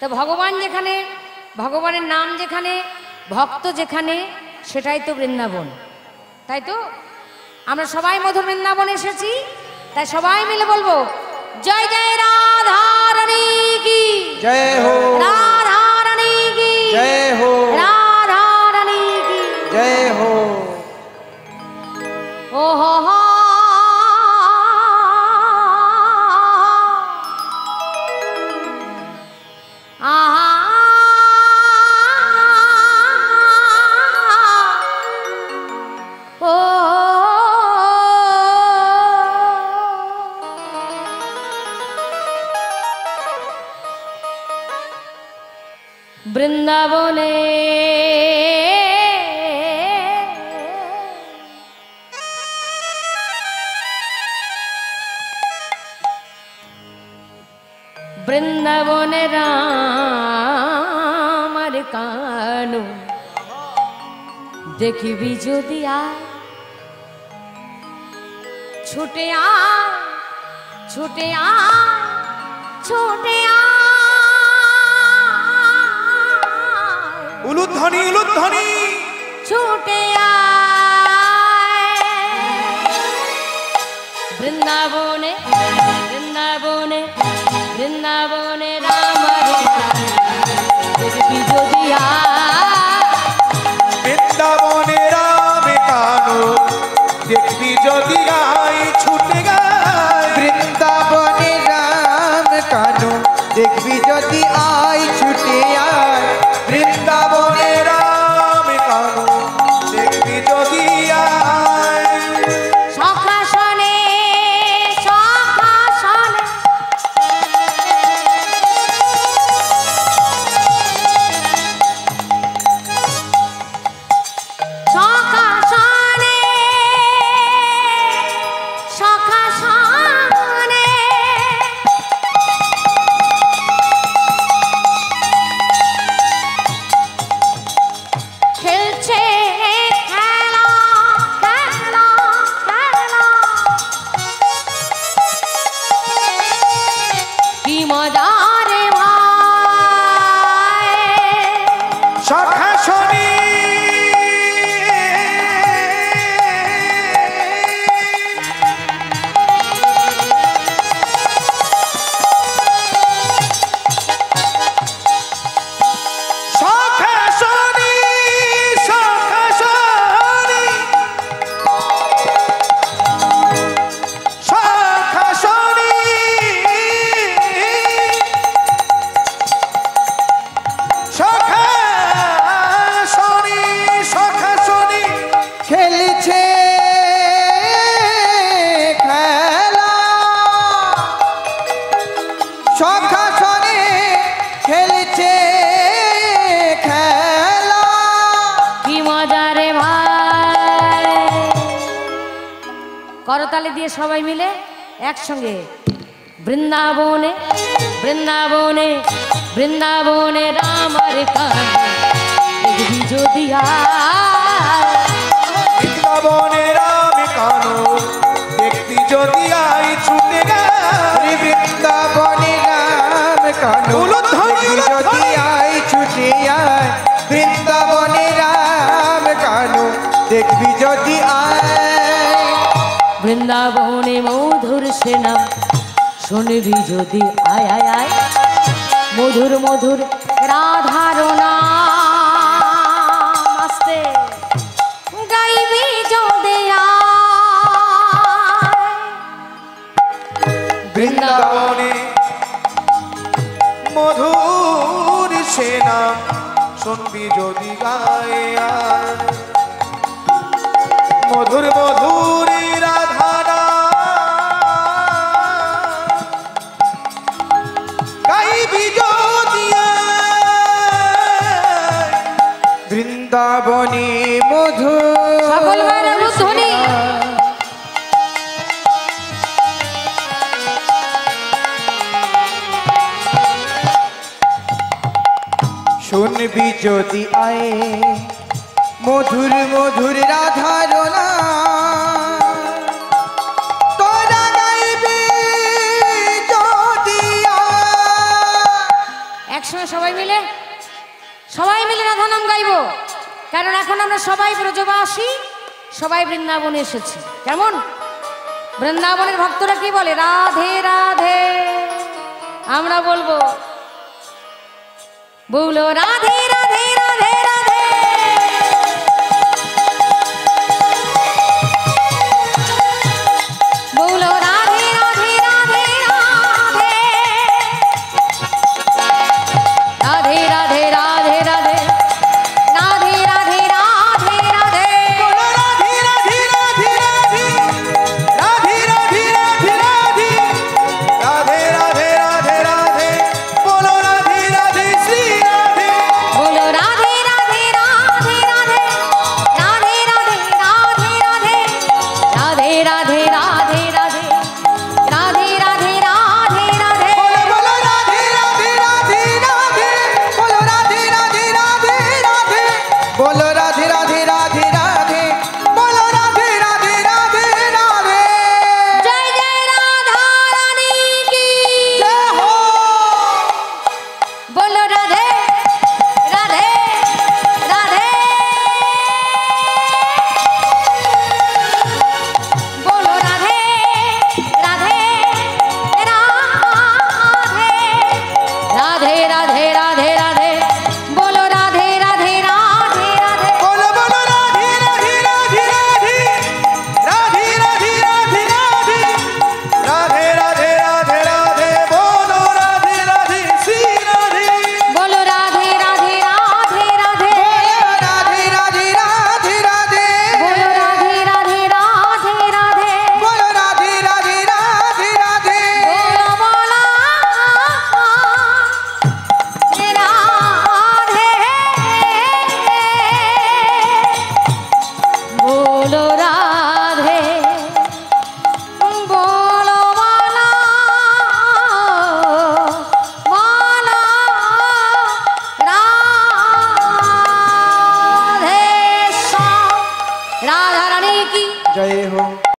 তো ভগবান যেখানে, ভগবানের নাম যেখানে, ভক্ত যেখানে, সেটাই তো বৃন্দাবন, তাই তো? আমরা সবাই মধুর বৃন্দাবন এসেছি, তাই সবাই মিলে বলবো জয় জয় রাধা রানী কি জয় হো, রাধা রানী কি জয় হো, রাধা রানী কি জয় হো। ও হো হো আহা ও বৃন্দাবনে বৃন্দাবনে রামার কানু দেখিবি যদি আয় ছুটে আয় ছুটে আয় ছুটে আয় উলুধ্বনি উলুধ্বনি ছুটে আয় বৃন্দাবনে বৃন্দাবনে বৃন্দাবনে রামার দেখবি যদি বৃন্দাবনে রামে কানু দেখবি যদি আয় ছুটে গায়। বৃন্দাবনে রাম কানু দেখবি যদি আয় ছুটে আয়। বৃন্দাবনে রাম কানু দেখবি যদি আয়। সখাসনে সখাসনে সখাসনে সখাসনে খেলছে খেলা খেলা খেলা কি মজা রে ভাই সখাসনি সখাসনি সখাসনি সখাসনি সখাসনি সখাসনি খেলছে খেলা। সখাসনি খেলছে খেলা। কি মজা রে ভাই করতালি দিয়ে সবাই মিলে একসঙ্গে বৃন্দাবনে বৃন্দাবনে বৃন্দাবনে রামার কানু দেখবি যদি বৃন্দাবনে রাম কানু দেখবি যদি আয় ছুটে গায়। বৃন্দাবনে রাম কানু দেখবি যদি আয় ছুটে আয়। বৃন্দাবনে রাম কানু দেখবি যদি আয়। বৃন্দাবনে মধুর সে নাম শুনবি যদি আয় আয় আয় মধুর মধুর রাধার নাম আস্তে গাইবি যদি আয় বৃন্দাবনে মধুর সে নাম শুনবি যদি গায় আয়। মধুর মধুর রাধা গাইবি যদি আয়। বৃন্দাবনে মধুর সকল মায়ের ধ্বনি শুনবি যদি আয় মধুর মধুর রাধার নাম তোরা গাইবি যদি আয়। একসঙ্গে সবাই মিলে রাধা নাম গাইবো, কারণ এখন আমরা সবাই ব্রজবাসী, সবাই বৃন্দাবনে এসেছি। কেমন বৃন্দাবনের ভক্তরা কি বলে? রাধে রাধে। আমরা বলবো, বলো রাধে রাধে রাধে রাধে। বলো রাধে রাধে রাধে রাধে। রাধে রাধে রাধে রাধে। রাধে রাধে রাধে রাধে। বলো রাধে রাধে রাধে রাধে। রাধে রাধে রাধে রাধে। রাধে রাধে রাধে রাধে। বলো রাধে রাধে শ্রী রাধে। বলো রাধে রাধে রাধে রাধে। রাধে রাধে রাধে রাধে। রাধে রাধে রাধে রাধে। রাধে রাধে রাধে রাধে। বলো রাধে রাধে রাধে রাধে। বলো রাধে রাধে রাধে রাধে। বলো রাধে রাধে রাধে রাধে। বলো রাধে রাধে রাধে রাধে। জয় জয় রাধা রানী কি জয় হো। বলো রাধে রাধে রাধে। বলো রাধে রাধে রাধে। রাধে রাধে রাধে রাধে। বলো রাধে রাধে রাধে রাধে। বলো বলো রাধে রাধে রাধে রাধে। রাধে রাধে রাধে রাধে। রাধে রাধে রাধে রাধে। বলো রাধে রাধে শ্রী রাধে। বলো রাধে রাধে রাধে রাধে। রাধে রাধে রাধে রাধে। বলো রাধে রাধে রাধে রাধে। বলো রাধে রাধে রাধে রাধে। বলো বলা রাধে। বলো রাধে। বলো বলা বলা রাধে। রাধা রানী কি জয় হো।